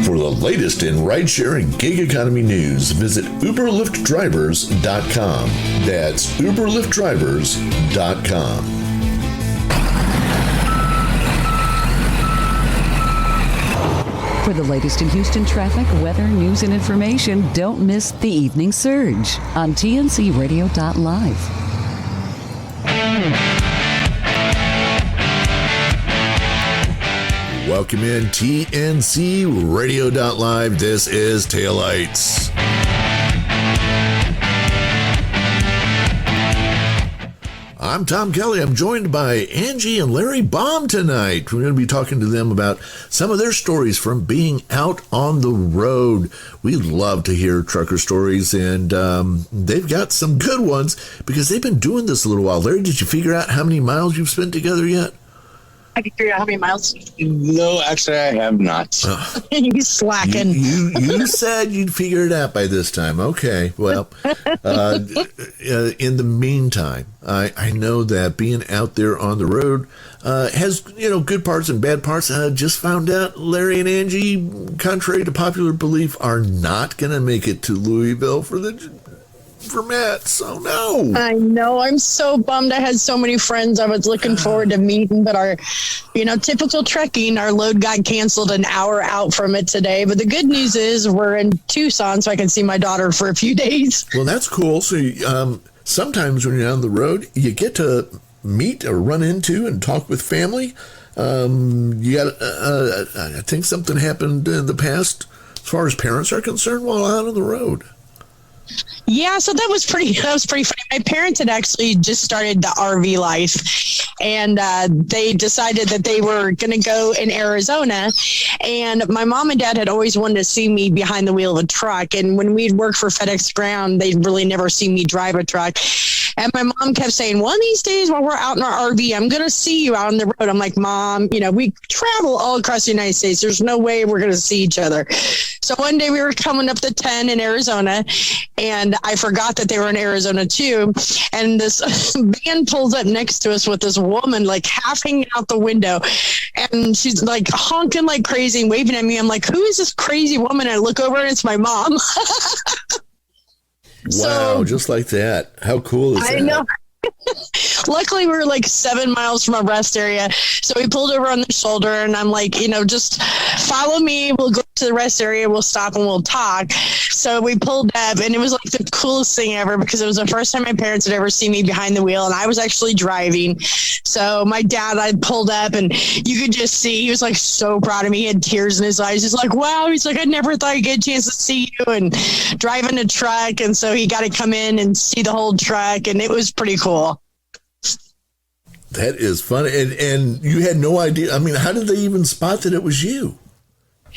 For the latest in rideshare and gig economy news, visit uberliftdrivers.com. That's uberliftdrivers.com. For the latest in Houston traffic, weather, news, and information, don't miss The Evening Surge on tncradio.live. Welcome in TNC Radio.live. This is Taillights. I'm Tom Kelly. I'm joined by Angie and Larry Baum tonight. We're going to be talking to them about some of their stories from being out on the road. We love to hear trucker stories, and they've got some good ones because they've been doing this a little while. Larry, did you figure out how many miles you've spent together yet? I can figure out how many miles. No, actually, I have not. He's slacking. You said you'd figure it out by this time. Okay. Well, in the meantime, I know that being out there on the road has, good parts and bad parts. I just found out Larry and Angie, contrary to popular belief, are not going to make it to Louisville for Matt. So no. I know. I'm so bummed. I had so many friends I was looking forward to meeting, but our, typical trekking, our load got canceled an hour out from it today. But the good news is we're in Tucson, so I can see my daughter for a few days. Well, that's cool. So sometimes when you're on the road, you get to meet or run into and talk with family. You got. I think something happened in the past as far as parents are concerned while out on the road. Yeah, so that was pretty funny. My parents had actually just started the RV life, and they decided that they were going to go in Arizona. And my mom and dad had always wanted to see me behind the wheel of a truck. And when we'd worked for FedEx Ground, they'd really never seen me drive a truck. And my mom kept saying, one of these days while we're out in our RV, I'm going to see you out on the road. I'm like, Mom, we travel all across the United States. There's no way we're going to see each other. So one day we were coming up the 10 in Arizona, and I forgot that they were in Arizona too. And this van pulls up next to us with this woman like half hanging out the window. And she's like honking like crazy and waving at me. I'm like, who is this crazy woman? I look over and it's my mom. Wow, just like that. How cool is that? I know. Luckily, we were like 7 miles from a rest area. So we pulled over on the shoulder, and I'm like, just follow me. We'll go to the rest area. We'll stop and we'll talk. So we pulled up, and it was like the coolest thing ever because it was the first time my parents had ever seen me behind the wheel, and I was actually driving. So my dad, I pulled up, and you could just see he was like so proud of me. He had tears in his eyes. He's like, wow. He's like, I never thought I'd get a chance to see you and driving a truck. And so he got to come in and see the whole truck, and it was pretty cool. That is funny. And you had no idea. I mean, how did they even spot that it was you?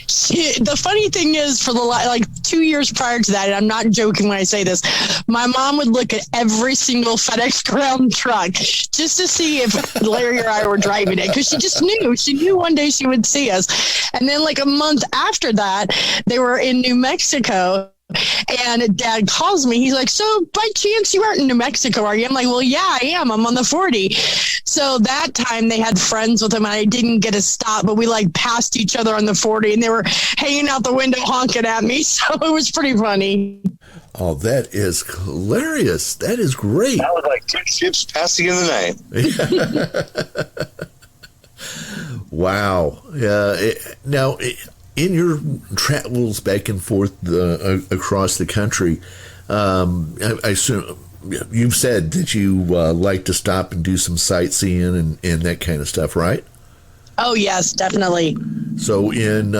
The funny thing is, for the 2 years prior to that, and I'm not joking when I say this, my mom would look at every single FedEx Ground truck just to see if Larry or I were driving it, because she just knew. She knew one day she would see us. And then a month after that, they were in New Mexico. And Dad calls me. He's like, so by chance you aren't in New Mexico, are you? I'm like, well, yeah, I am. I'm on the 40. So that time they had friends with them, and I didn't get a stop, but we passed each other on the 40, and they were hanging out the window honking at me. So it was pretty funny. Oh, that is hilarious. That is great. That was like two ships passing in the night. Wow. Now, in your travels back and forth across the country, I assume you've said that you like to stop and do some sightseeing and that kind of stuff, right? Oh, yes, definitely. So in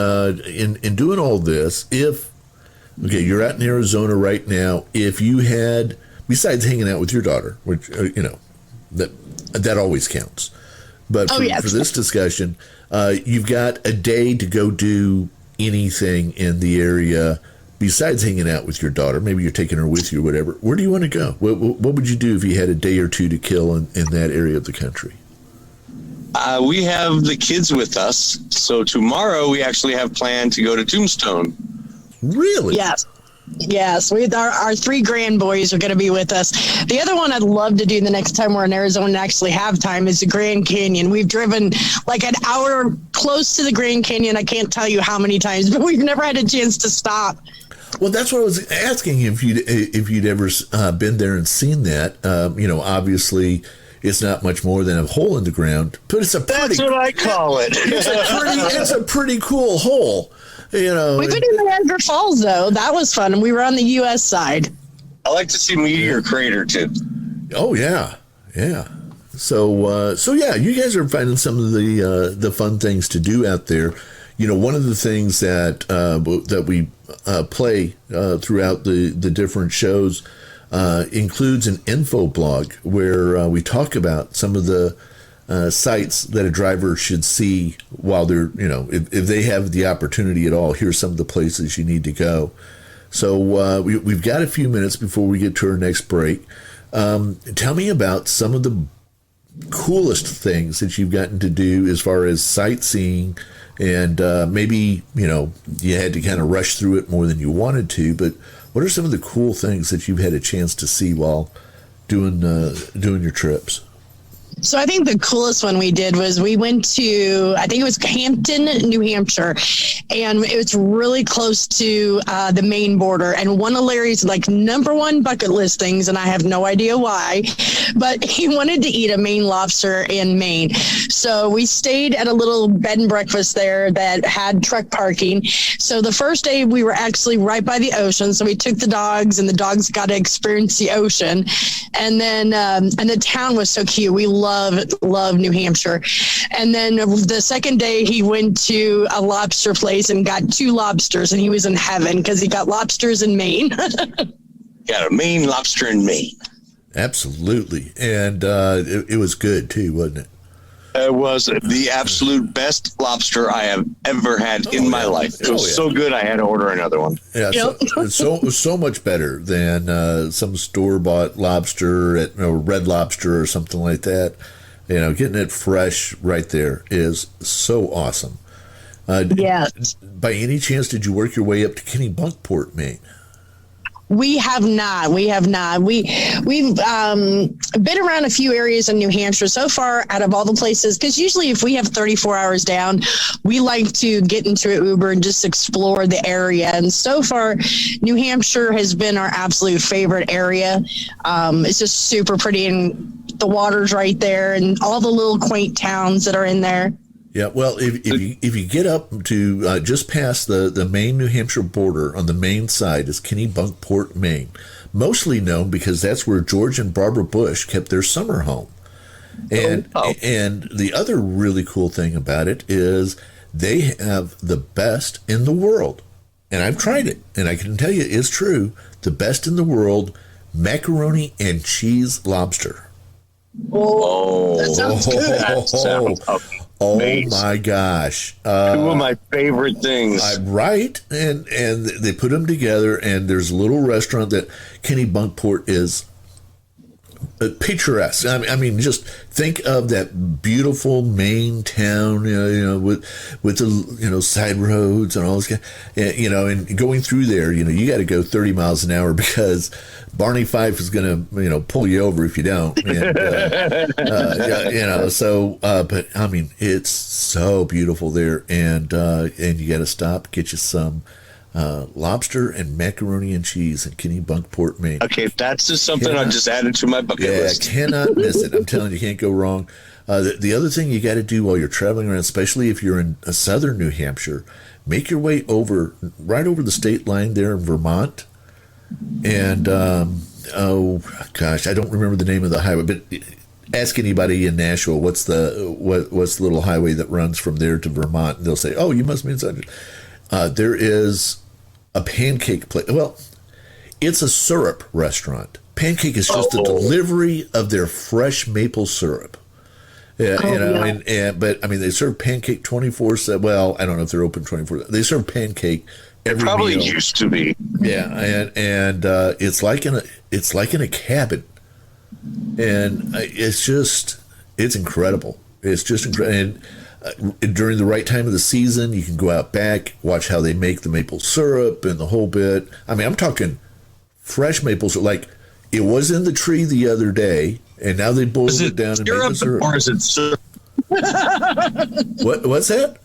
doing all this, you're out in Arizona right now, if you had, besides hanging out with your daughter, which, that always counts. But for this discussion, you've got a day to go do anything in the area besides hanging out with your daughter. Maybe you're taking her with you or whatever. Where do you want to go? What would you do if you had a day or two to kill in that area of the country? We have the kids with us. So tomorrow we actually have planned to go to Tombstone. Really? Yes. Yes, our three grand boys are going to be with us. The other one I'd love to do the next time we're in Arizona and actually have time is the Grand Canyon. We've driven like an hour close to the Grand Canyon. I can't tell you how many times, but we've never had a chance to stop. Well, that's what I was asking you, if you'd ever been there and seen that. Obviously, it's not much more than a hole in the ground, but it's a pretty. That's what I call it. It's a pretty cool hole. We've been in Niagara Falls though. That was fun, and we were on the U.S. side. I like to see Meteor Crater too. Oh yeah. So yeah, you guys are finding some of the fun things to do out there. One of the things that we play throughout the different shows includes an info blog where we talk about some of the sites that a driver should see while they're, if they have the opportunity at all. Here's some of the places you need to go. So we've got a few minutes before we get to our next break. Tell me about some of the coolest things that you've gotten to do as far as sightseeing, and maybe, you had to kind of rush through it more than you wanted to, but what are some of the cool things that you've had a chance to see while doing your trips? So I think the coolest one we did was we went to, I think it was Hampton, New Hampshire, and it was really close to the Maine border. And one of Larry's number one bucket list things, and I have no idea why, but he wanted to eat a Maine lobster in Maine. So we stayed at a little bed and breakfast there that had truck parking. So the first day we were actually right by the ocean. So we took the dogs, and the dogs got to experience the ocean. And then, and the town was so cute. We love New Hampshire. And then the second day he went to a lobster place and got 2 lobsters, and he was in heaven because he got lobsters in Maine. Got a Maine lobster in Maine. Absolutely. And it was good too, wasn't it? It was the absolute best lobster I have ever had in my life. It was so good I had to order another one. Yeah, so much better than some store-bought lobster at Red Lobster or something like that. Getting it fresh right there is so awesome. Yes. By any chance, did you work your way up to Kennebunkport, Maine? We have not. We've been around a few areas in New Hampshire so far. Out of all the places, because usually if we have 34 hours down, we like to get into an Uber and just explore the area. And so far, New Hampshire has been our absolute favorite area. It's just super pretty, and the water's right there, and all the little quaint towns that are in there. Yeah, well, if you get up to just past the Maine-New Hampshire border on the Maine side is Kennebunkport, Maine. Mostly known because that's where George and Barbara Bush kept their summer home. And the other really cool thing about it is they have the best in the world. And I've tried it, and I can tell you it's true. The best in the world, macaroni and cheese lobster. Oh, that sounds good. That sounds amazing. My gosh. 2 of my favorite things. Right. And they put them together, and there's a little restaurant that Kennebunkport is picturesque. I mean, just think of that beautiful Maine town, with the side roads and all this, and going through there, you got to go 30 miles an hour because Barney Fife is going to, pull you over if you don't. And, but I mean, it's so beautiful there, and you got to stop, get you some lobster and macaroni and cheese in Kennebunkport, Maine. Okay, that's just something I just added to my bucket list. Yeah, cannot miss it. I'm telling you, you can't go wrong. The other thing you got to do while you're traveling around, especially if you're in southern New Hampshire, make your way right over the state line there in Vermont. And, oh gosh, I don't remember the name of the highway, but ask anybody in Nashville, what's the little highway that runs from there to Vermont? And they'll say, oh, you must be in southern. There is a pancake place. Well, it's a syrup restaurant. Pancake is just a delivery of their fresh maple syrup. Yeah, but I mean, they serve pancake 24/7. Well, I don't know if they're open 24. They serve pancake every probably meal. Used to be. Yeah, and it's like in a cabin, and it's incredible. It's just incredible. And during the right time of the season, you can go out back, watch how they make the maple syrup and the whole bit. I mean, I'm talking fresh maple syrup. Like, it was in the tree the other day, and now they boiled it down and made the syrup. Or is it syrup? What's that?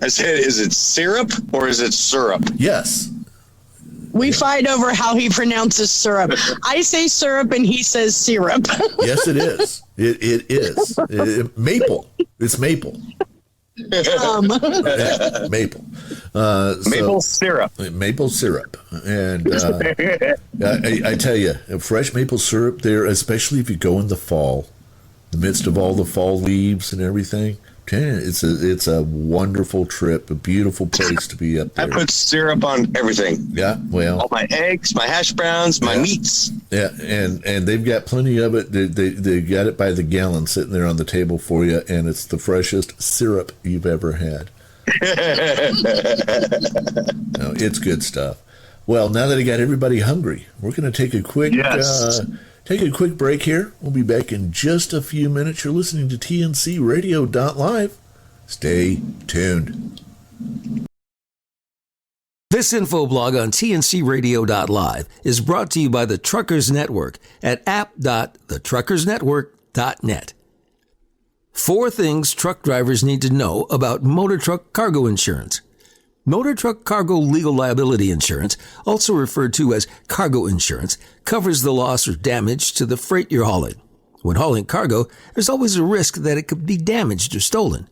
I said, is it syrup or is it syrup? Yes. We fight over how he pronounces syrup. I say syrup and he says syrup. Yes, it is. It is. Maple. It's maple. Yeah, maple. Maple syrup. Maple syrup. And I tell you, fresh maple syrup there, especially if you go in the fall, in the midst of all the fall leaves and everything. It's a wonderful trip, a beautiful place to be up there. I put syrup on everything. Yeah, well, all my eggs, my hash browns, my meats. Yeah, and they've got plenty of it. They got it by the gallon sitting there on the table for you, and it's the freshest syrup you've ever had. No, it's good stuff. Well, now that I got everybody hungry, we're going to take a quick break here. We'll be back in just a few minutes. You're listening to TNCRadio.live. Stay tuned. This info blog on TNCRadio.live is brought to you by the Truckers Network at app.thetruckersnetwork.net. 4 things truck drivers need to know about motor truck cargo insurance. Motor truck cargo legal liability insurance, also referred to as cargo insurance, covers the loss or damage to the freight you're hauling. When hauling cargo, there's always a risk that it could be damaged or stolen.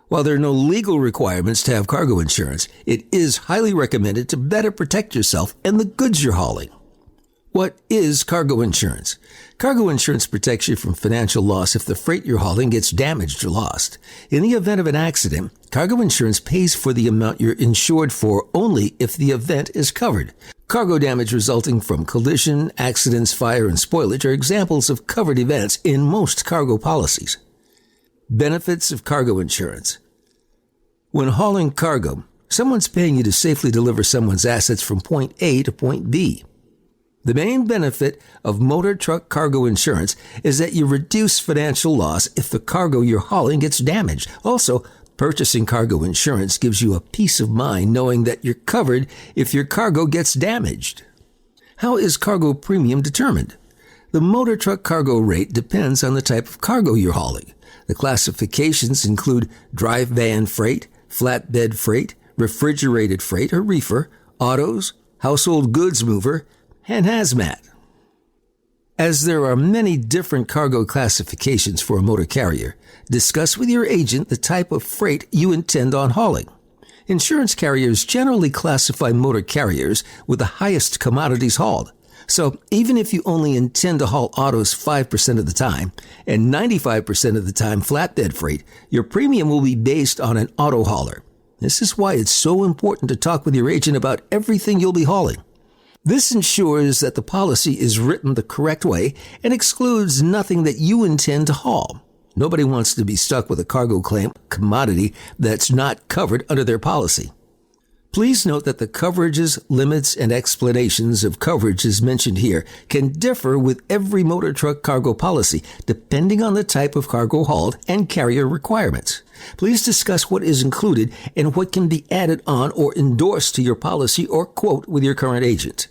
While there are no legal requirements to have cargo insurance, it is highly recommended to better protect yourself and the goods you're hauling. What is cargo insurance? Cargo insurance protects you from financial loss if the freight you're hauling gets damaged or lost. In the event of an accident, cargo insurance pays for the amount you're insured for only if the event is covered. Cargo damage resulting from collision, accidents, fire, and spoilage are examples of covered events in most cargo policies. Benefits of cargo insurance. When hauling cargo, someone's paying you to safely deliver someone's assets from point A to point B. The main benefit of motor truck cargo insurance is that you reduce financial loss if the cargo you're hauling gets damaged. Also, purchasing cargo insurance gives you a peace of mind knowing that you're covered if your cargo gets damaged. How is cargo premium determined? The motor truck cargo rate depends on the type of cargo you're hauling. The classifications include dry van freight, flatbed freight, refrigerated freight or reefer, autos, household goods mover, and hazmat. As there are many different cargo classifications for a motor carrier, discuss with your agent the type of freight you intend on hauling. Insurance carriers generally classify motor carriers with the highest commodities hauled. So even if you only intend to haul autos 5% of the time and 95% of the time flatbed freight, your premium will be based on an auto hauler. This is why it's so important to talk with your agent about everything you'll be hauling. This ensures that the policy is written the correct way and excludes nothing that you intend to haul. Nobody wants to be stuck with a cargo claim commodity that's not covered under their policy. Please note that the coverages, limits, and explanations of coverages mentioned here can differ with every motor truck cargo policy, depending on the type of cargo hauled and carrier requirements. Please discuss what is included and what can be added on or endorsed to your policy or quote with your current agent.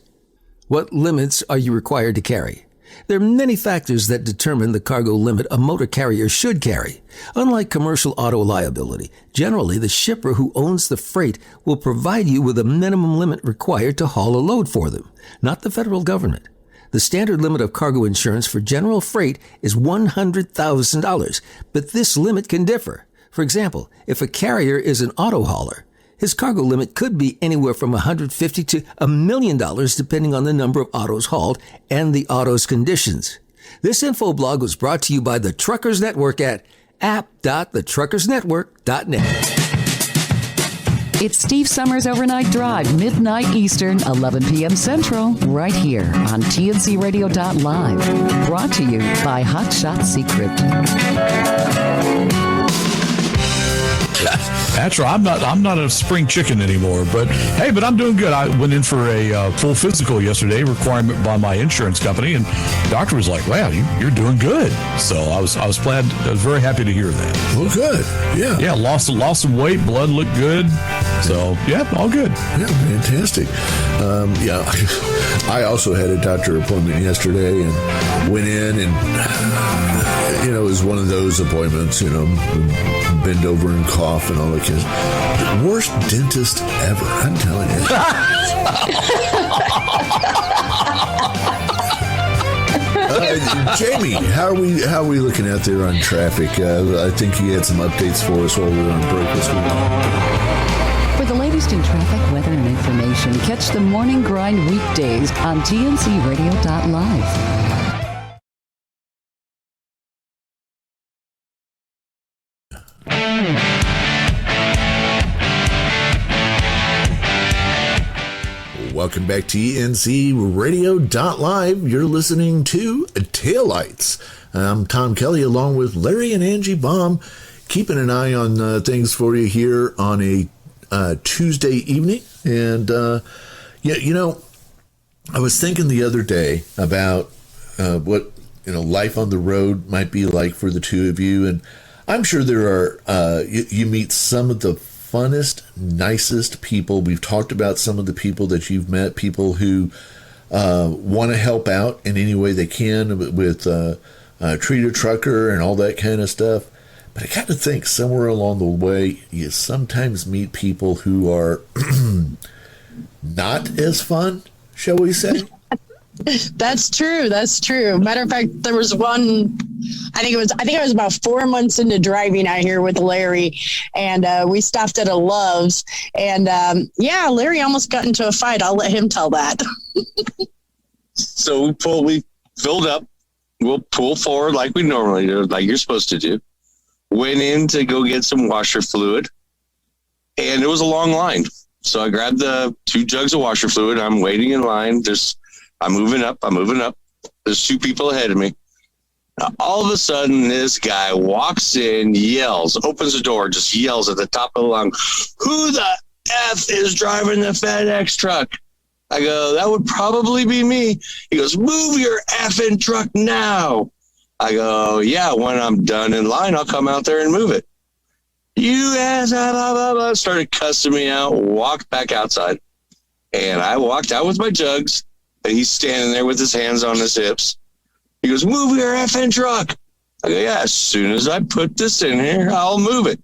What limits are you required to carry? There are many factors that determine the cargo limit a motor carrier should carry. Unlike commercial auto liability, generally the shipper who owns the freight will provide you with a minimum limit required to haul a load for them, not the federal government. The standard limit of cargo insurance for general freight is $100,000, but this limit can differ. For example, if a carrier is an auto hauler, his cargo limit could be anywhere from $150,000 to $1 million depending on the number of autos hauled and the auto's conditions. This info blog was brought to you by the Truckers Network at app.thetruckersnetwork.net. It's Steve Summers' Overnight Drive, midnight Eastern, 11 p.m. Central, right here on TNCRadio.live. Brought to you by Hot Shot Secret. That's right. I'm not a spring chicken anymore, but I'm doing good. I went in for a full physical yesterday, requirement by my insurance company, and the doctor was like, "Wow, you're doing good." So I was glad. I was very happy to hear that. Well, good. Yeah. Yeah. Lost some weight. Blood looked good. So yeah, all good. Yeah, fantastic. Yeah, I also had a doctor appointment yesterday and went in, and it was one of those appointments. Bend over and cough and all that kind of the worst dentist ever. I'm telling you. Jamie, how are we looking out there on traffic? I think you had some updates for us while we were on break this week. For the latest in traffic, weather, and information, catch the Morning Grind weekdays on tncradio.live. Welcome back to ENCRadio.live. You're listening to Taillights. I'm Tom Kelly along with Larry and Angie Baum, keeping an eye on things for you here on a Tuesday evening. And, I was thinking the other day about what, life on the road might be like for the two of you. And I'm sure there are, you meet some of the funnest, nicest people. We've talked about some of the people that you've met, people who want to help out in any way they can with Treat a Trucker and all that kind of stuff. But I kind of think somewhere along the way, you sometimes meet people who are not as fun, shall we say? That's true. Matter of fact, there was one, I think I was about 4 months into driving out here with Larry, and we stopped at a Love's, and Larry almost got into a fight. I'll let him tell that. So we filled up, we'll pull forward like we normally do, like you're supposed to do. Went in to go get some washer fluid, and it was a long line. So I grabbed the 2 jugs of washer fluid. I'm waiting in line. I'm moving up. There's 2 people ahead of me. Now, all of a sudden, this guy walks in, yells, opens the door, just yells at the top of the lung, "Who the F is driving the FedEx truck?" I go, "That would probably be me." He goes, "Move your effing truck now." I go, "Yeah, when I'm done in line, I'll come out there and move it." You ass, blah, blah, blah, started cussing me out, walked back outside. And I walked out with my jugs. And he's standing there with his hands on his hips. He goes, "Move your effing truck." I go, "Yeah, as soon as I put this in here, I'll move it."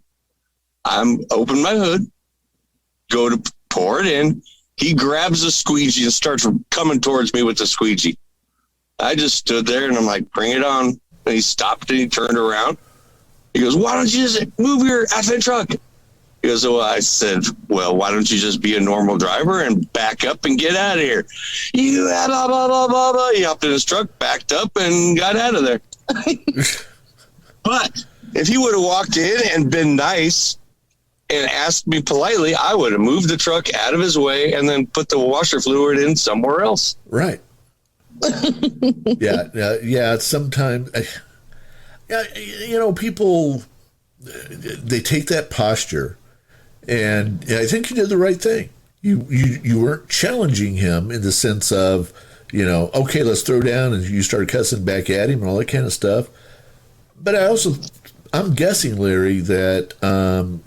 I'm open my hood, go to pour it in. He grabs a squeegee and starts coming towards me with the squeegee. I just stood there and I'm like, "Bring it on." And he stopped and he turned around. He goes, "Why don't you just move your effing truck?" He goes, "Well," I said, "Well, why don't you just be a normal driver and back up and get out of here?" You blah, blah, blah, blah, blah. He hopped in his truck, backed up, and got out of there. But if he would have walked in and been nice and asked me politely, I would have moved the truck out of his way and then put the washer fluid in somewhere else. Right. Yeah. Sometimes, people, they take that posture. And I think you did the right thing. You weren't challenging him in the sense of, okay, let's throw down, and you started cussing back at him and all that kind of stuff. But I'm guessing, Larry, that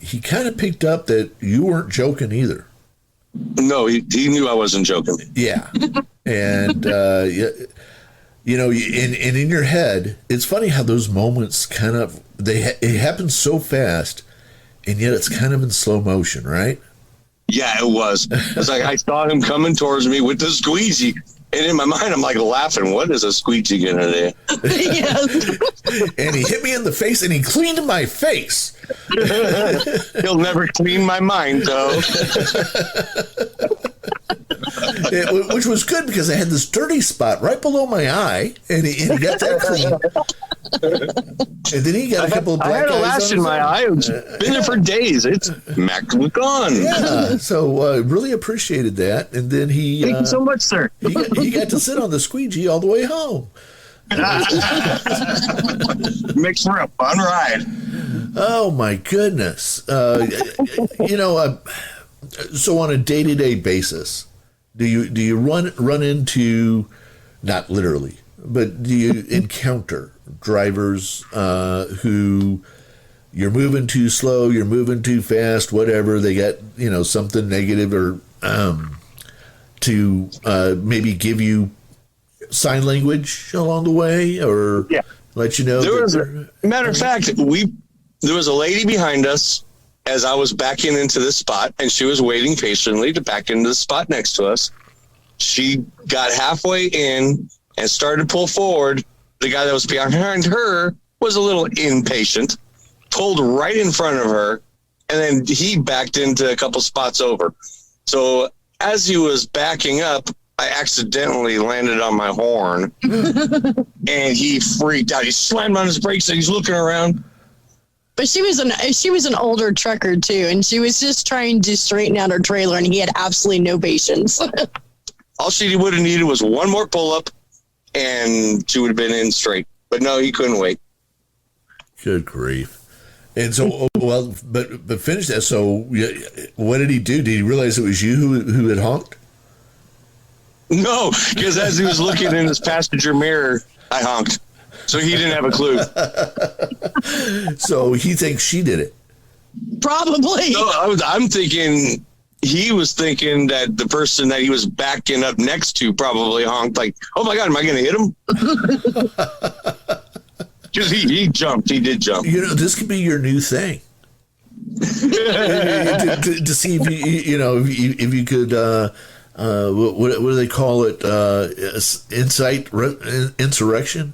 he kind of picked up that you weren't joking either. No, he knew I wasn't joking. Yeah. And, and in your head, it's funny how those moments it happens so fast. And yet it's kind of in slow motion, right? Yeah, it was. It's like I saw him coming towards me with the squeegee. And in my mind, I'm like laughing. What is a squeegee going to do? Yes. And he hit me in the face and he cleaned my face. He'll never clean my mind, though. Which was good because I had this dirty spot right below my eye, and he got that clean. And then he got a couple of black eyes. I had a lash in my eye. It's been there for days. It's gone. Yeah, so really appreciated that. And then thank you so much, sir. he got to sit on the squeegee all the way home. Makes for a fun ride. Oh my goodness. So on a day-to-day basis, do you run into, not literally, but do you encounter drivers who you're moving too slow, you're moving too fast, whatever, they got, something negative or to maybe give you sign language along the way or let you know? Matter of fact, there was a lady behind us as I was backing into this spot, and she was waiting patiently to back into the spot next to us. She got halfway in and started to pull forward. The guy that was behind her was a little impatient, pulled right in front of her, and then he backed into a couple spots over. So as he was backing up, I accidentally landed on my horn, and he freaked out. He slammed on his brakes, and he's looking around. But she was an older trucker too, and she was just trying to straighten out her trailer, and he had absolutely no patience. All she would have needed was one more pull up, and she would have been in straight. But no, he couldn't wait. Good grief! And so, but finish that. So, what did he do? Did he realize it was you who had honked? No, because as he was looking in his passenger mirror, I honked. So he didn't have a clue. So he thinks she did it. Probably. No, I'm thinking he was thinking that the person that he was backing up next to probably honked like, oh my God, am I going to hit him? Because he jumped. He did jump. This could be your new thing. to see if if you could, what do they call it? Insurrection.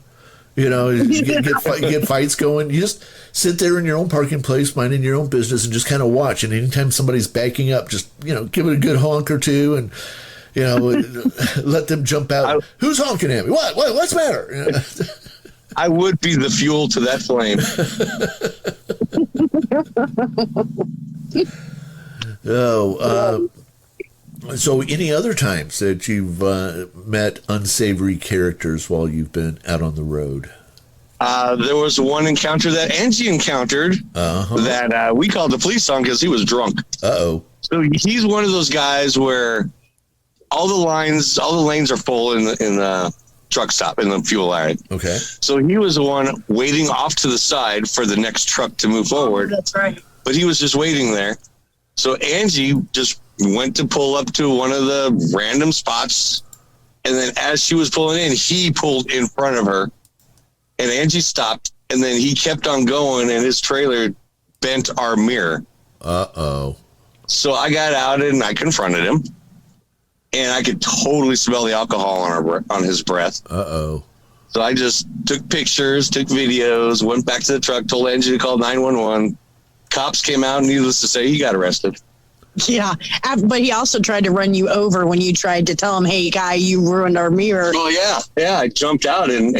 Get fights going. You just sit there in your own parking place, minding your own business, and just kind of watch. And anytime somebody's backing up, just give it a good honk or two, and let them jump out. Who's honking at me? What's the matter? I would be the fuel to that flame. So any other times that you've met unsavory characters while you've been out on the road? There was one encounter that Angie encountered that we called the police on because he was drunk. Uh-oh. So he's one of those guys where all the lanes are full in the truck stop, in the fuel area. Okay. So he was the one waiting off to the side for the next truck to move forward. That's right. But he was just waiting there. So Angie just went to pull up to one of the random spots. And then as she was pulling in, he pulled in front of her. And Angie stopped. And then he kept on going, and his trailer bent our mirror. Uh-oh. So I got out and I confronted him. And I could totally smell the alcohol on his breath. Uh-oh. So I just took pictures, took videos, went back to the truck, told Angie to call 911. Cops came out, and needless to say, he got arrested. Yeah, but he also tried to run you over when you tried to tell him, hey, guy, you ruined our mirror. Oh, yeah. Yeah, I jumped out and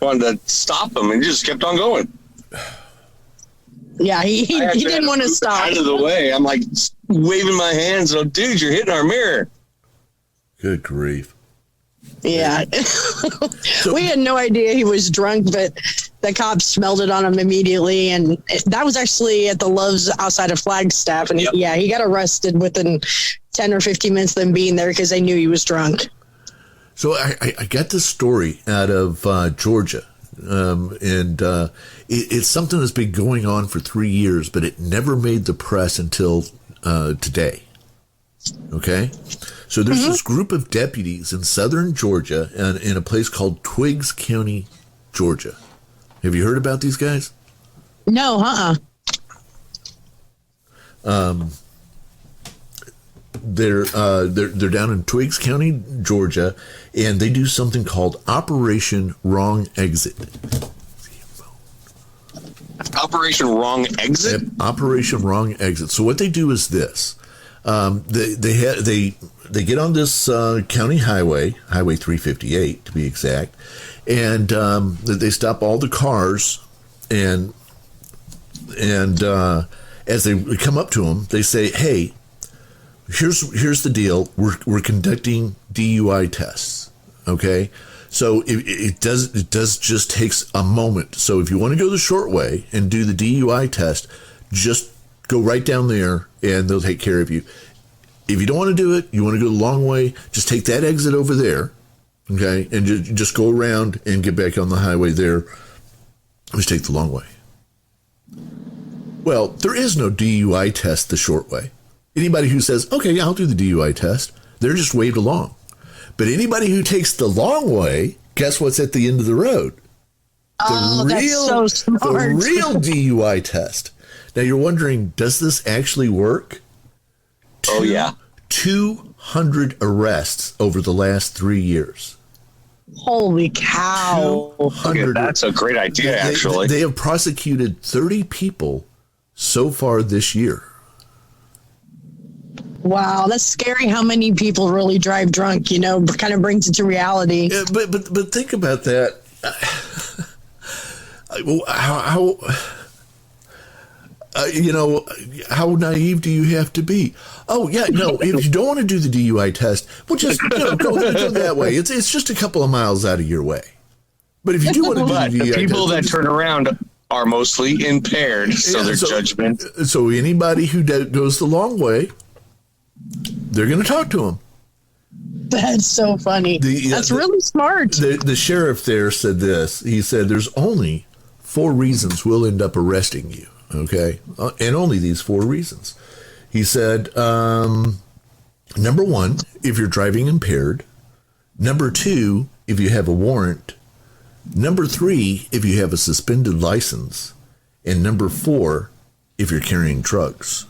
wanted to stop him, and he just kept on going. Yeah, he didn't want to stop. Out of the way. I'm like waving my hands. Oh, dude, you're hitting our mirror. Good grief. Yeah. We had no idea he was drunk, but the cops smelled it on him immediately. And that was actually at the Love's outside of Flagstaff. And he got arrested within 10 or 15 minutes of them being there because they knew he was drunk. So I got this story out of Georgia. It's something that's been going on for 3 years, but it never made the press until today. Okay? So there's this group of deputies in southern Georgia and in a place called Twiggs County, Georgia. Have you heard about these guys? No, They're down in Twiggs County, Georgia, and they do something called Operation Wrong Exit. Operation Wrong Exit? Yep, Operation Wrong Exit. So what they do is this. They get on this county highway, Highway 358 to be exact, and they stop all the cars, and as they come up to them, they say, "Hey, here's the deal. We're conducting DUI tests, okay? So it does just takes a moment. So if you want to go the short way and do the DUI test, just go right down there and they'll take care of you. If you don't want to do it, you want to go the long way, just take that exit over there, okay, and just go around and get back on the highway there. Just take the long way. Well, there is no DUI test the short way. Anybody who says, okay, yeah, I'll do the DUI test, they're just waved along. But anybody who takes the long way, guess what's at the end of the road? That's so smart. The real DUI test. Now you're wondering, does this actually work? Oh, yeah. 200 arrests over the last 3 years. Holy cow. 200. That's a great idea, actually. They have prosecuted 30 people so far this year. Wow, that's scary how many people really drive drunk, you know, kind of brings it to reality. Yeah, but think about that. How naive do you have to be? Oh, yeah, no, if you don't want to do the DUI test, well, just go that way. It's just a couple of miles out of your way. But if you do want to do But the DUI the people test, that turn around are mostly impaired, so their judgment. So anybody who goes the long way, they're going to talk to them. That's so funny. That's really smart. The sheriff there said this. He said, there's only 4 reasons we'll end up arresting you. Okay. And only these 4 reasons. He said, number 1, if you're driving impaired. Number 2, if you have a warrant. Number 3, if you have a suspended license. And number 4, if you're carrying drugs.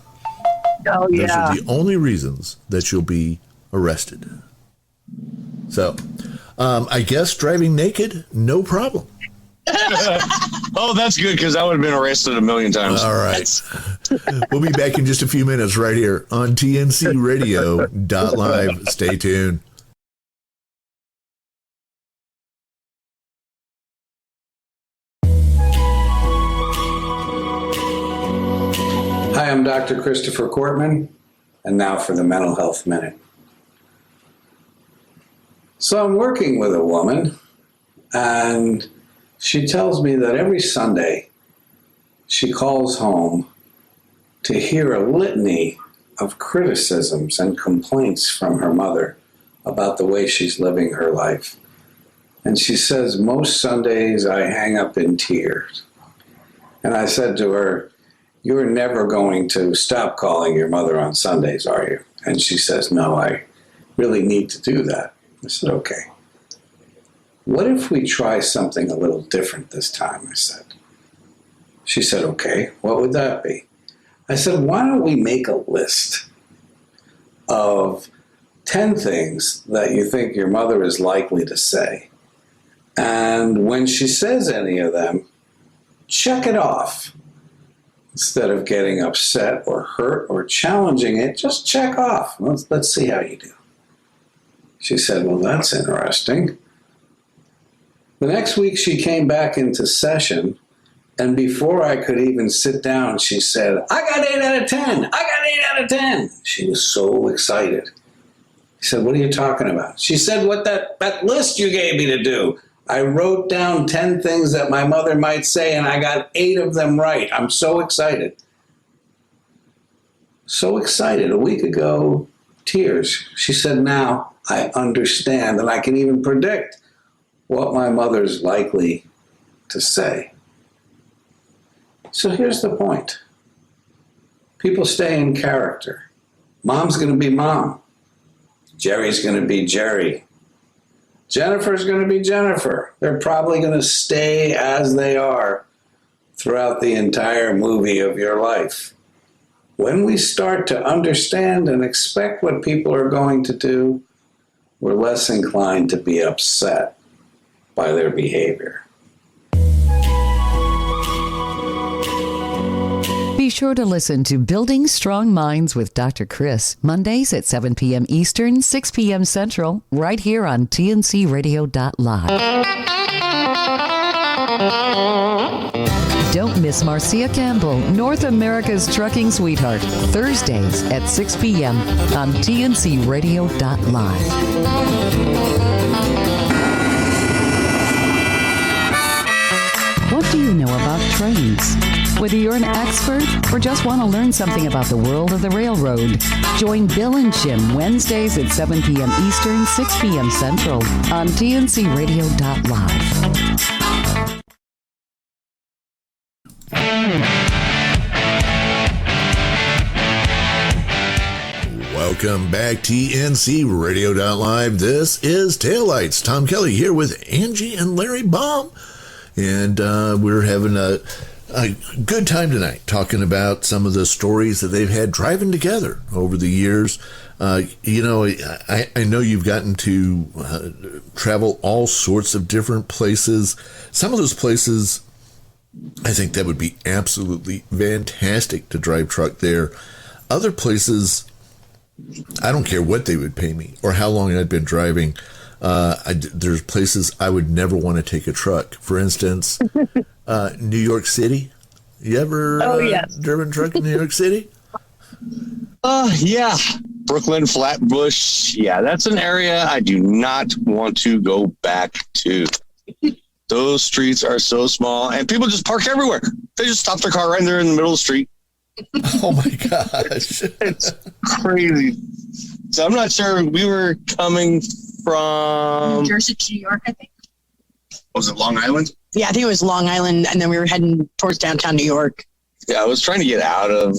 Oh, yeah. Those are the only reasons that you'll be arrested. So, I guess driving naked, no problem. Oh, that's good, because I would have been arrested a million times. All right. We'll be back in just a few minutes right here on TNCRadio.live. Stay tuned. Hi, I'm Dr. Christopher Cortman, and now for the Mental Health Minute. So I'm working with a woman, and she tells me that every Sunday she calls home to hear a litany of criticisms and complaints from her mother about the way she's living her life. And she says, most Sundays I hang up in tears. And I said to her, you're never going to stop calling your mother on Sundays, are you? And she says, no, I really need to do that. I said, okay. What if we try something a little different this time, I said. She said, okay, what would that be? I said, why don't we make a list of 10 things that you think your mother is likely to say. And when she says any of them, check it off. Instead of getting upset or hurt or challenging it, just check off. Let's see how you do. She said, well, that's interesting. The next week she came back into session, and before I could even sit down, she said, I got 8 out of 10. I got 8 out of 10. She was so excited. I said, what are you talking about? She said, what that list you gave me to do. I wrote down 10 things that my mother might say, and I got 8 of them right. I'm so excited. So excited. A week ago, tears. She said, now I understand, and I can even predict what my mother's likely to say. So here's the point. People stay in character. Mom's going to be mom. Jerry's going to be Jerry. Jennifer's going to be Jennifer. They're probably going to stay as they are throughout the entire movie of your life. When we start to understand and expect what people are going to do, we're less inclined to be upset by their behavior. Be sure to listen to Building Strong Minds with Dr. Chris, Mondays at 7 p.m. Eastern, 6 p.m. Central, right here on TNCRadio.live. Don't miss Marcia Campbell, North America's trucking sweetheart, Thursdays at 6 p.m. on TNCRadio.live. do you know about trains? Whether you're an expert or just want to learn something about the world of the railroad, join Bill and Jim Wednesdays at 7 p.m. Eastern, 6 p.m. Central on TNCRadio.live. Welcome back, TNC Radio.live. This is Taillights. Tom Kelly here with Angie and Larry Baum. And we're having a good time tonight talking about some of the stories that they've had driving together over the years. I know you've gotten to travel all sorts of different places. Some of those places, I think that would be absolutely fantastic to drive truck there. Other places, I don't care what they would pay me or how long I'd been driving. There's places I would never want to take a truck. For instance, New York City. You ever driven a truck in New York City? Yeah. Brooklyn, Flatbush. Yeah, that's an area I do not want to go back to. Those streets are so small and people just park everywhere. They just stop their car right there in the middle of the street. Oh my gosh. It's crazy. So I'm not sure. We were coming from New Jersey to New York, I think. Was it Long Island? Yeah, I think it was Long Island, and then we were heading towards downtown New York. Yeah, I was trying to get out of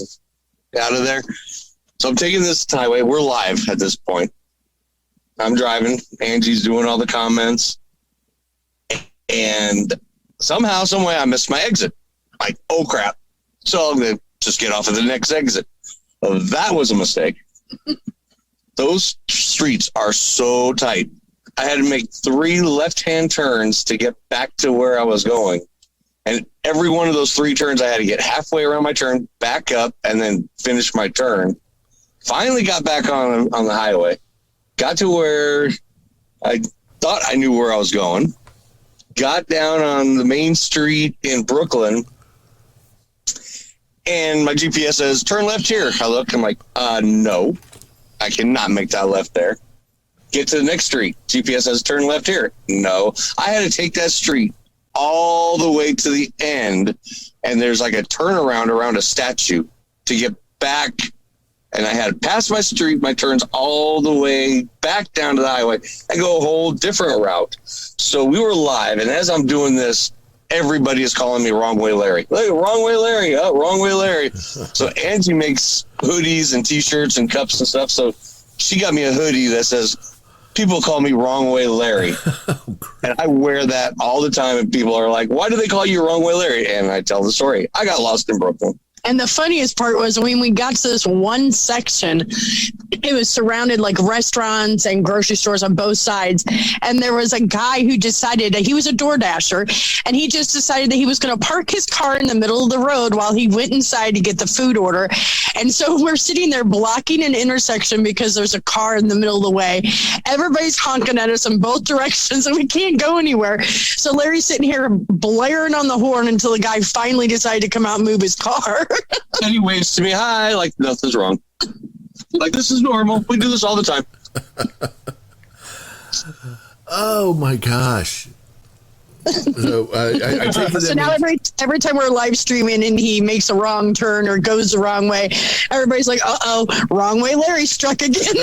there. So I'm taking this highway. We're live at this point. I'm driving. Angie's doing all the comments. And somehow, some way, I missed my exit. Like, oh crap. So I'm going to just get off at the next exit. Well, that was a mistake. Those streets are so tight. I had to make 3 left-hand turns to get back to where I was going. And every one of those 3 turns, I had to get halfway around my turn, back up, and then finish my turn. Finally got back on the highway. Got to where I thought I knew where I was going. Got down on the main street in Brooklyn. And my GPS says, turn left here. I look, I'm like, no, I cannot make that left there. Get to the next street. GPS says, turn left here. No, I had to take that street all the way to the end. And there's like a turnaround around a statue to get back. And I had to pass my street, my turns all the way back down to the highway and go a whole different route. So we were live. And as I'm doing this, everybody is calling me Wrong Way Larry. Hey, Wrong Way Larry. Oh, Wrong Way Larry. So Angie makes hoodies and T-shirts and cups and stuff. So she got me a hoodie that says, people call me Wrong Way Larry. And I wear that all the time. And people are like, why do they call you Wrong Way Larry? And I tell the story. I got lost in Brooklyn. And the funniest part was when we got to this one section, it was surrounded like restaurants and grocery stores on both sides. And there was a guy who decided that he was a door dasher, and he just decided that he was going to park his car in the middle of the road while he went inside to get the food order. And so we're sitting there blocking an intersection because there's a car in the middle of the way. Everybody's honking at us in both directions and we can't go anywhere. So Larry's sitting here blaring on the horn until the guy finally decided to come out and move his car. And he waves to me, hi, like nothing's wrong. Like, this is normal. We do this all the time. Oh my gosh. So I take it so now every time we're live streaming and he makes a wrong turn or goes the wrong way, everybody's like, uh-oh, wrong way Larry struck again.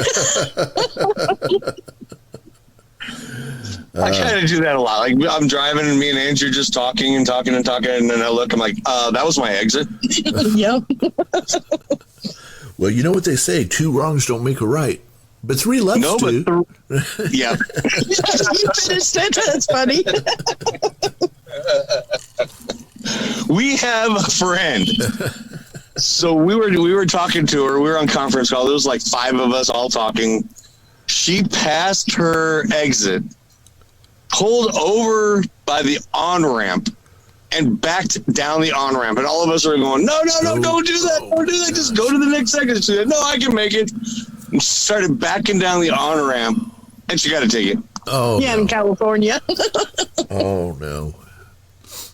I kind of do that a lot. Like, I'm driving and me and Andrew just talking, and then I look, I'm like, that was my exit. Yep. Well, you know what they say, 2 wrongs don't make a right, but 3 lefts do. Yeah. You finished it. That's funny. We have a friend. So we were talking to her. We were on conference call. There was like 5 of us all talking. She passed her exit, pulled over by the on-ramp, and backed down the on-ramp. And all of us are going, no, don't do that. Don't do that. Just go to the next exit. She said, no, I can make it. And she started backing down the on-ramp, and she got a ticket. Oh, yeah, no. in California. Oh, no.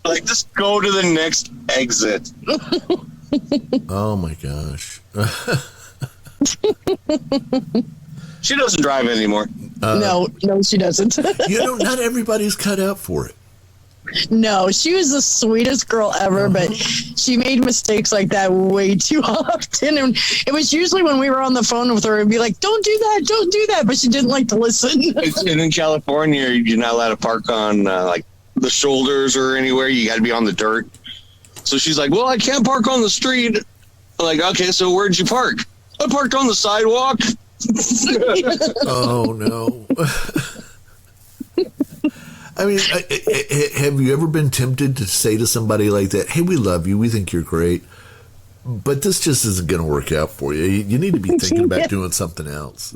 Like, just go to the next exit. Oh, my gosh. She doesn't drive anymore. No, she doesn't. Not everybody's cut out for it. No, she was the sweetest girl ever, but she made mistakes like that way too often. And it was usually when we were on the phone with her, it'd be like, don't do that, don't do that. But she didn't like to listen. And in California, you're not allowed to park on like the shoulders or anywhere. You got to be on the dirt. So she's like, well, I can't park on the street. I'm like, okay, so where'd you park? I parked on the sidewalk. Oh, no. I mean, have you ever been tempted to say to somebody like that, hey, we love you, we think you're great, but this just isn't going to work out for you. You need to be thinking about doing something else.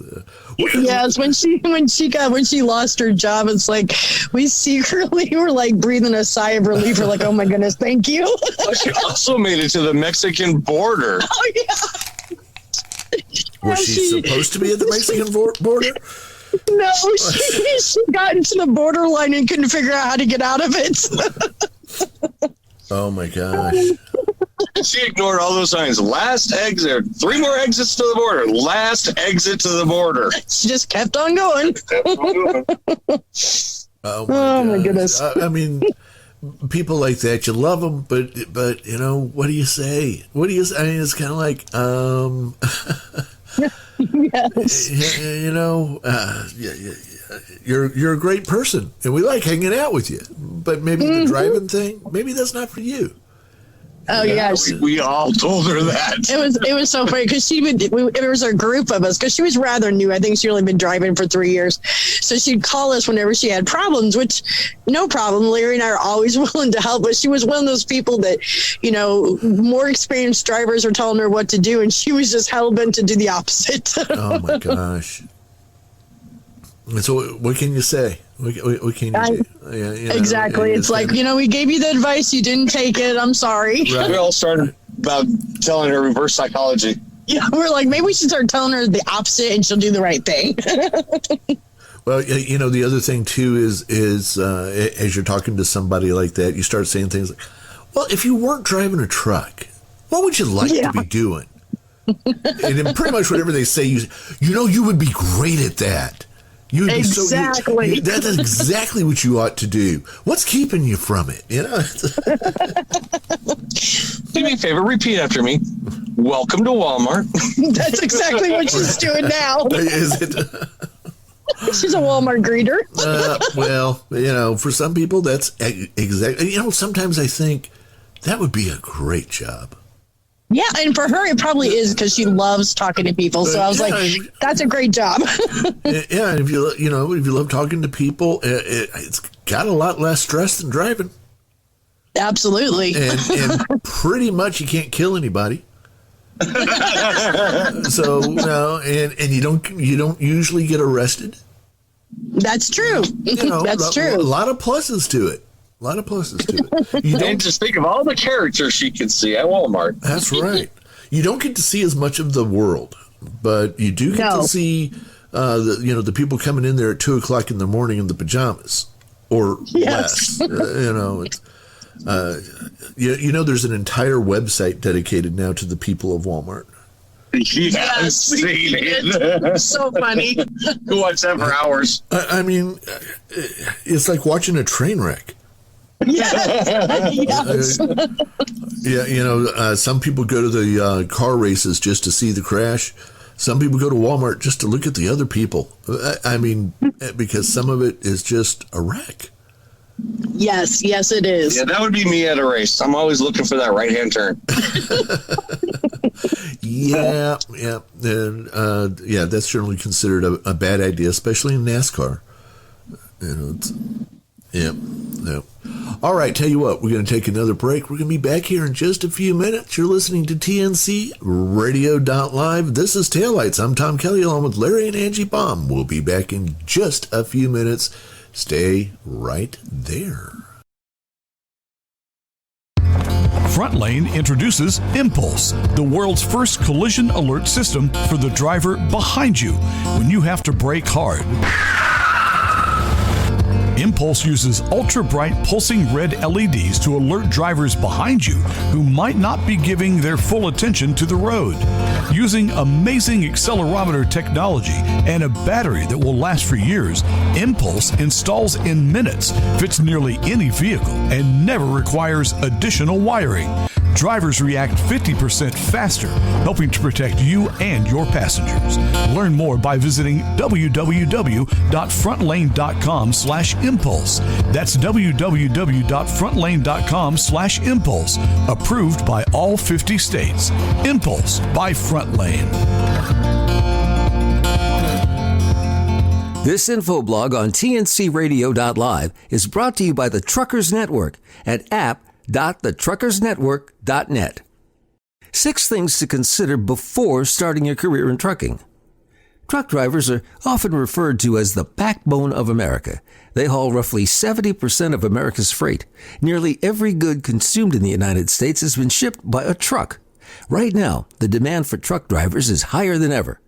Yes, when she lost her job, it's like we secretly were like breathing a sigh of relief. We're like, oh my goodness, thank you. Oh, she also made it to the Mexican border. Oh yeah. Was she supposed to be at the Mexican border? No, she got into the borderline and couldn't figure out how to get out of it. Oh my gosh. She ignored all those signs. Last exit, 3 more exits to the border. Last exit to the border. She just kept on going. Oh my goodness. I mean, people like that, you love them, but you know, what do you say? I mean, it's kind of like, Yes. you know, you're a great person, and we like hanging out with you. But maybe the driving thing, maybe that's not for you. Oh yes, we all told her that. It was so funny because there was a group of us because she was rather new. I think she only been driving for 3 years, so she'd call us whenever she had problems. Which, no problem. Larry and I are always willing to help. But she was one of those people that, you know, more experienced drivers were telling her what to do, and she was just hell bent to do the opposite. Oh my gosh! And so, what can you say? What can you do? Yeah, you know, exactly. It's like, you know, we gave you the advice, you didn't take it. I'm sorry. Right. We all started about telling her reverse psychology. Yeah, we're like, maybe we should start telling her the opposite and she'll do the right thing. Well, you know, the other thing too is as you're talking to somebody like that, you start saying things like, well, if you weren't driving a truck, what would you like to be doing? And then pretty much whatever they say, you know, you would be great at that. You would exactly. Be so, that is exactly what you ought to do. What's keeping you from it? You know. Do me a favor, repeat after me. Welcome to Walmart. That's exactly what she's doing now. Is it? She's a Walmart greeter. Well, you know, for some people, that's exactly. You know, sometimes I think that would be a great job. Yeah, and for her, it probably is because she loves talking to people. So I was like, that's a great job. Yeah, and if you love talking to people, it's got a lot less stress than driving. Absolutely. And pretty much you can't kill anybody. So and you don't usually get arrested. That's true. You know, That's true. A lot of pluses to it. And just think of all the characters she can see at Walmart. That's right. You don't get to see as much of the world, but you do get to see the people coming in there at 2:00 in the morning in the pajamas or less. You know, it's, there's an entire website dedicated now to the people of Walmart. Yes, seen it. So funny. Who watched that for hours? I mean, it's like watching a train wreck. Yes. Some people go to the car races just to see the crash. Some people go to Walmart just to look at the other people. I mean, because some of it is just a wreck. Yes, it is. Yeah, that would be me at a race. I'm always looking for that right-hand turn. Yeah, and that's generally considered a bad idea, especially in NASCAR. You know, yeah. All right, tell you what, we're going to take another break. We're going to be back here in just a few minutes. You're listening to TNC Radio.live. This is Taillights. I'm Tom Kelly along with Larry and Angie Baum. We'll be back in just a few minutes. Stay right there. Front Lane introduces Impulse, the world's first collision alert system for the driver behind you when you have to brake hard. Impulse uses ultra-bright pulsing red LEDs to alert drivers behind you who might not be giving their full attention to the road. Using amazing accelerometer technology and a battery that will last for years, Impulse installs in minutes, fits nearly any vehicle, and never requires additional wiring. Drivers react 50% faster, helping to protect you and your passengers. Learn more by visiting www.frontlane.com/impulse. That's www.frontlane.com/impulse. Approved by all 50 states. Impulse by Frontlane. This info blog on tncradio.live is brought to you by the Truckers Network at app.thetruckersnetwork.net. 6 things to consider before starting your career in trucking. Truck drivers are often referred to as the backbone of America. They haul roughly 70% of America's freight. Nearly every good consumed in the United States has been shipped by a truck. Right now, the demand for truck drivers is higher than ever.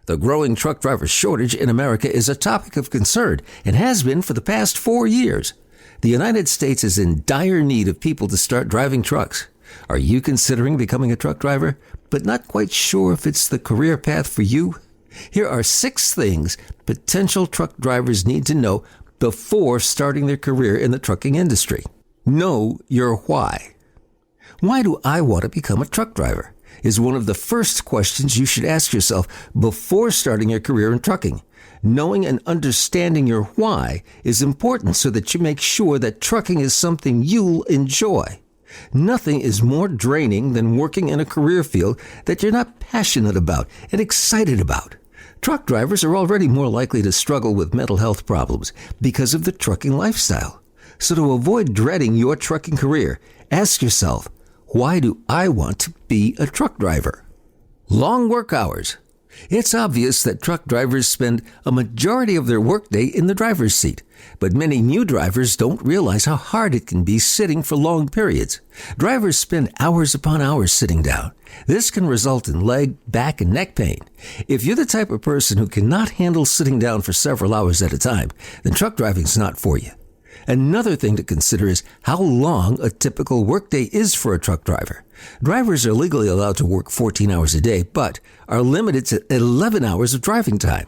The growing truck driver shortage in America is a topic of concern and has been for the past 4 years. The United States is in dire need of people to start driving trucks. Are you considering becoming a truck driver, but not quite sure if it's the career path for you? Here are 6 things potential truck drivers need to know before starting their career in the trucking industry. Know your why. Why do I want to become a truck driver? Is one of the first questions you should ask yourself before starting your career in trucking. Knowing and understanding your why is important so that you make sure that trucking is something you'll enjoy. Nothing is more draining than working in a career field that you're not passionate about and excited about. Truck drivers are already more likely to struggle with mental health problems because of the trucking lifestyle. So to avoid dreading your trucking career, ask yourself, why do I want to be a truck driver? Long work hours. It's obvious that truck drivers spend a majority of their workday in the driver's seat, but many new drivers don't realize how hard it can be sitting for long periods. Drivers spend hours upon hours sitting down. This can result in leg, back, and neck pain. If you're the type of person who cannot handle sitting down for several hours at a time, then truck driving is not for you. Another thing to consider is how long a typical workday is for a truck driver. Drivers are legally allowed to work 14 hours a day, but are limited to 11 hours of driving time.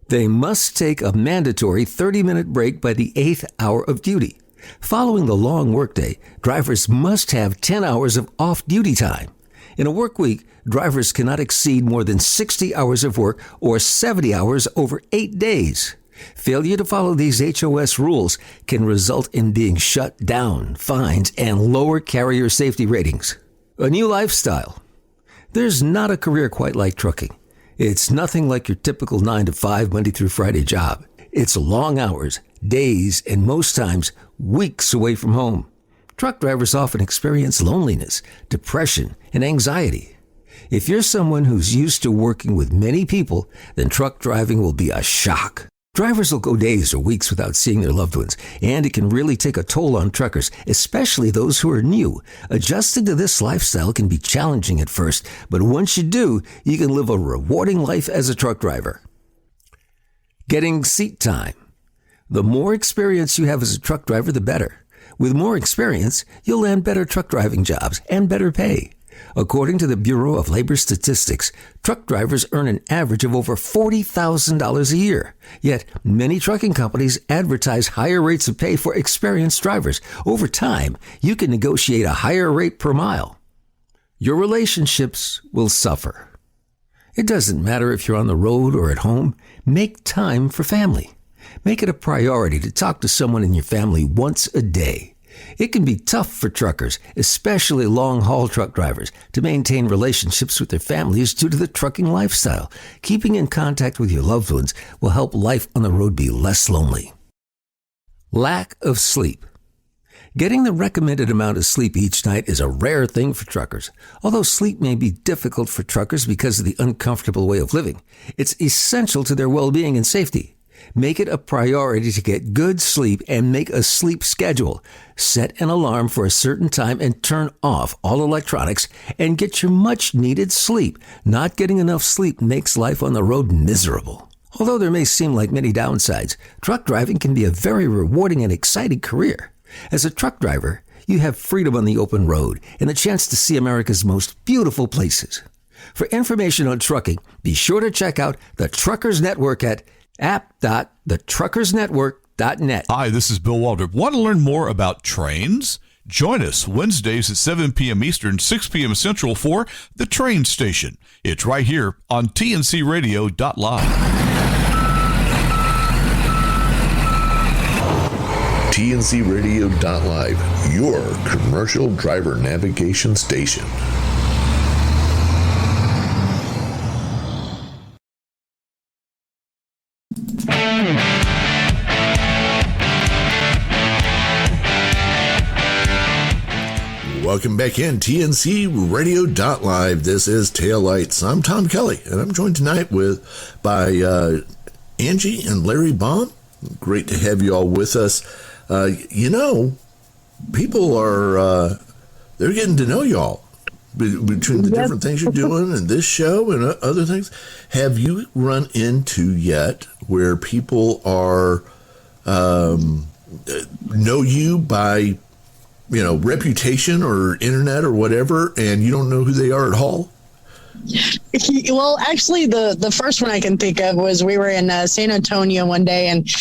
They must take a mandatory 30-minute break by the 8th hour of duty. Following the long workday, drivers must have 10 hours of off-duty time. In a work week, drivers cannot exceed more than 60 hours of work or 70 hours over 8 days. Failure to follow these HOS rules can result in being shut down, fines, and lower carrier safety ratings. A new lifestyle. There's not a career quite like trucking. It's nothing like your typical 9-to-5 Monday through Friday job. It's long hours, days, and most times weeks away from home. Truck drivers often experience loneliness, depression, and anxiety. If you're someone who's used to working with many people, then truck driving will be a shock. Drivers will go days or weeks without seeing their loved ones, and it can really take a toll on truckers, especially those who are new. Adjusting to this lifestyle can be challenging at first, but once you do, you can live a rewarding life as a truck driver. Getting seat time. The more experience you have as a truck driver, the better. With more experience, you'll land better truck driving jobs and better pay. According to the Bureau of Labor Statistics, truck drivers earn an average of over $40,000 a year. Yet, many trucking companies advertise higher rates of pay for experienced drivers. Over time, you can negotiate a higher rate per mile. Your relationships will suffer. It doesn't matter if you're on the road or at home. Make time for family. Make it a priority to talk to someone in your family once a day. It can be tough for truckers, especially long-haul truck drivers, to maintain relationships with their families due to the trucking lifestyle. Keeping in contact with your loved ones will help life on the road be less lonely. Lack of sleep. Getting the recommended amount of sleep each night is a rare thing for truckers. Although sleep may be difficult for truckers because of the uncomfortable way of living, it's essential to their well-being and safety. Make it a priority to get good sleep and make a sleep schedule. Set an alarm for a certain time and turn off all electronics and get your much-needed sleep. Not getting enough sleep makes life on the road miserable. Although there may seem like many downsides, truck driving can be a very rewarding and exciting career. As a truck driver, you have freedom on the open road and the chance to see America's most beautiful places. For information on trucking, be sure to check out the Truckers Network at app.thetruckersnetwork.net. Hi, this is Bill Waldrop. Want to learn more about trains? Join us Wednesdays at 7 p.m. Eastern, 6 p.m. Central for The Train Station. It's right here on tncradio.live. tncradio.live, your commercial driver navigation station. Welcome back in tncradio.live. This is Taillights. I'm Tom Kelly, and I'm joined tonight by Angie and Larry Baum. Great to have you all with us. People are they're getting to know y'all between the different things you're doing and this show and other things. Have you run into yet where people are know you by reputation or internet or whatever, and you don't know who they are at all? Well, actually, the first one I can think of was we were in San Antonio one day, and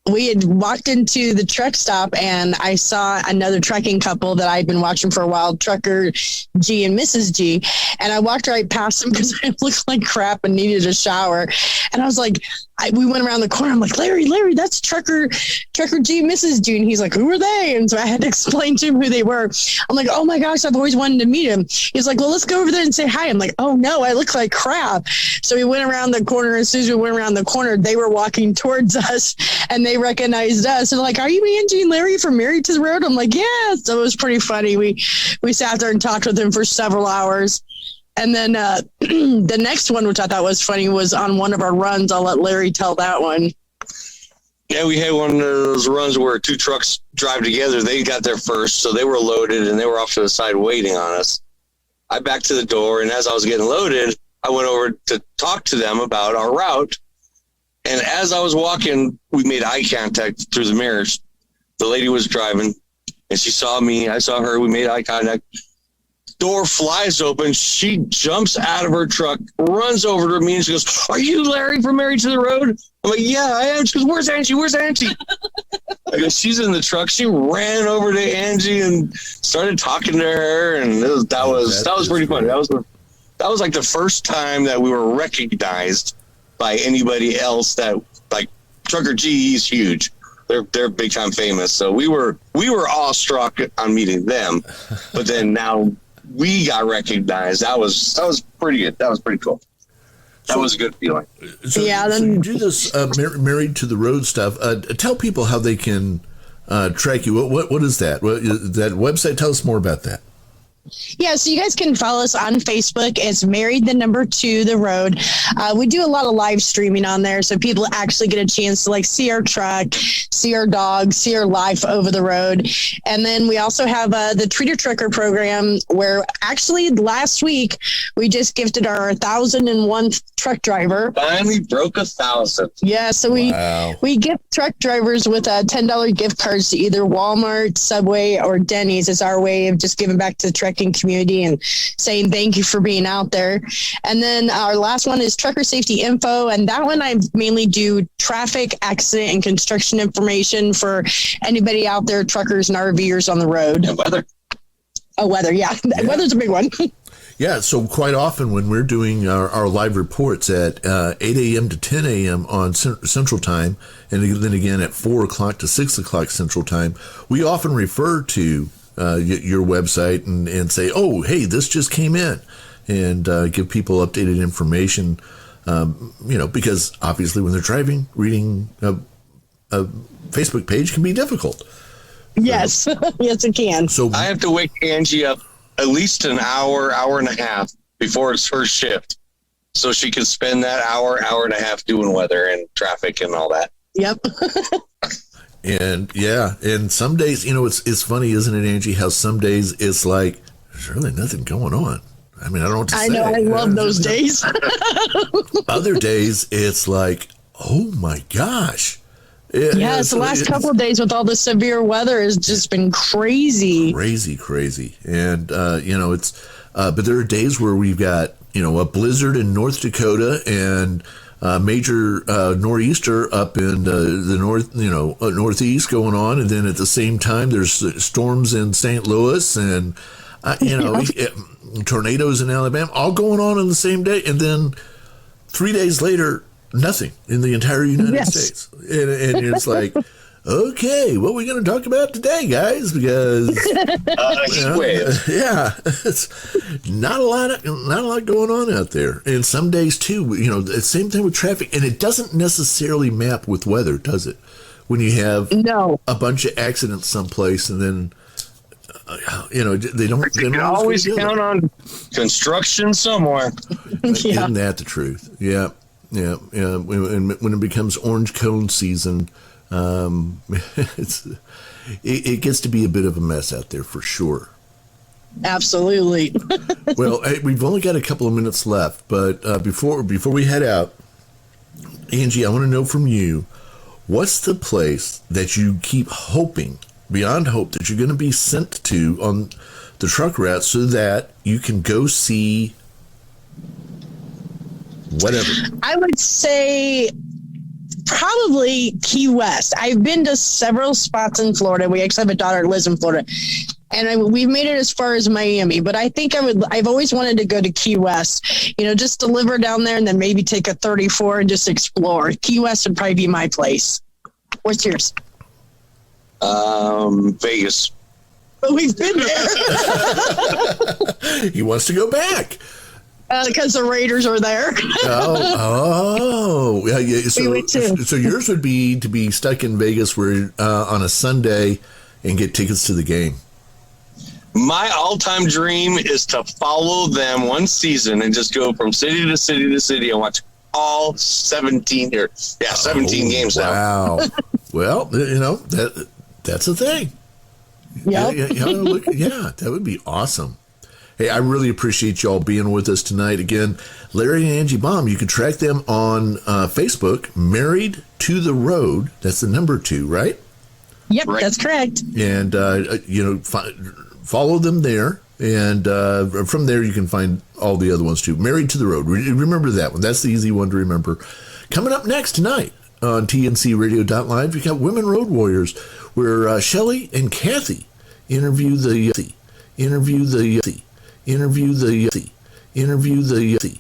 we had walked into the truck stop, and I saw another trucking couple that I'd been watching for a while, Trucker G and Mrs. G. And I walked right past them because I looked like crap and needed a shower. And I was like, we went around the corner. I'm like, Larry, that's Trucker G and Mrs. G. And he's like, who are they? And so I had to explain to him who they were. I'm like, oh my gosh, I've always wanted to meet him. He's like, well, let's go over there and say hi. I'm like, oh no, I look like crap. So we went around the corner. As soon as we went around the corner, they were walking towards us, and they recognized us. And like, are you Angie and Larry from Married to the Road? I'm like, yeah. So it was pretty funny. We sat there and talked with them for several hours. And then the next one, which I thought was funny, was on one of our runs. I'll let Larry tell that one. Yeah, we had one of those runs where two trucks drive together. They got there first, so they were loaded, and they were off to the side waiting on us. I backed to the door, and as I was getting loaded, I went over to talk to them about our route. And as I was walking, we made eye contact through the mirrors. The lady was driving, and she saw me. I saw her. We made eye contact. Door flies open. She jumps out of her truck, runs over to me, and she goes, are you Larry from Married to the Road? I'm like, yeah, I am. She goes, where's Angie? I go, she's in the truck. She ran over to Angie and started talking to her, and that was pretty funny. That was like the first time that we were recognized by anybody else. That, like, Trucker G is huge. They're big time famous. So we were awestruck on meeting them, but then now we got recognized. That was pretty good. That was pretty cool. That was a good feeling. So you do this Married to the Road stuff. Tell people how they can track you. What is that? That website? Tell us more about that. Yeah, so you guys can follow us on Facebook. It's Married to the Road. We do a lot of live streaming on there, so people actually get a chance to see our truck, see our dog, see our life over the road. And then we also have the Treater Trucker program, where actually last week we just gifted our 1,001th truck driver. Finally broke 1,000. Yeah, so we gift truck drivers with $10 gift cards to either Walmart, Subway, or Denny's. It's our way of just giving back to the trucking community and saying thank you for being out there. And then our last one is Trucker Safety Info, and that one I mainly do traffic, accident, and construction information for anybody out there, truckers and RVers on the road. And weather. Oh, weather, yeah. Weather's a big one. Yeah, so quite often when we're doing our live reports at 8 a.m. to 10 a.m. on Central Time, and then again at 4 o'clock to 6 o'clock Central Time, we often refer to your website and say, oh, hey, this just came in, and give people updated information, because obviously when they're driving, reading a Facebook page can be difficult. Yes, yes, it can. So I have to wake Angie up at least an hour and a half before it's her shift, so she can spend that hour and a half doing weather and traffic and all that. Yep. And and some days, it's funny, isn't it, Angie, how some days it's like, there's really nothing going on. I mean, I don't know what to say. I know, I love those days. Other days, it's like, Oh my gosh. Yes, the last couple of days with all the severe weather has just been crazy. Crazy. And, it's, but there are days where we've got, a blizzard in North Dakota and major nor'easter up in the northeast going on. And then at the same time, there's storms in St. Louis and, tornadoes in Alabama, all going on the same day. And then 3 days later, nothing in the entire United States. And it's like, okay, what are we going to talk about today, guys? Because heat wave. it's not a lot going on out there. And some days too, the same thing with traffic. And it doesn't necessarily map with weather, does it? When you have a bunch of accidents someplace, and then they don't. You can always count on construction somewhere. Isn't that the truth? Yeah. When it becomes orange cone season, it gets to be a bit of a mess out there for sure. Absolutely. Well, we've only got a couple of minutes left, but before we head out, Angie, I want to know from you, what's the place that you keep hoping, beyond hope, that you're going to be sent to on the truck route so that you can go see whatever? I would say probably Key West. I've been to several spots in Florida. We actually have a daughter that lives in Florida. And we've made it as far as Miami, but I think I've always wanted to go to Key West, just deliver down there and then maybe take a 34 and just explore. Key West would probably be my place. What's yours? Vegas. But we've been there. He wants to go back. Because the Raiders are there. Yeah. So yours would be to be stuck in Vegas where on a Sunday and get tickets to the game. My all-time dream is to follow them one season and just go from city to city to city and watch all 17 games now. Wow. Well, that's a thing. Yep. Yeah, that would be awesome. Hey, I really appreciate y'all being with us tonight. Again, Larry and Angie Baum, you can track them on Facebook, Married to the Road. That's the number 2, right? Yep, right. That's correct. And, follow them there. And from there, you can find all the other ones, too. Married to the Road. Remember that one. That's the easy one to remember. Coming up next tonight on TNCRadio.live, you got Women Road Warriors, where Shelley and Kathy interview the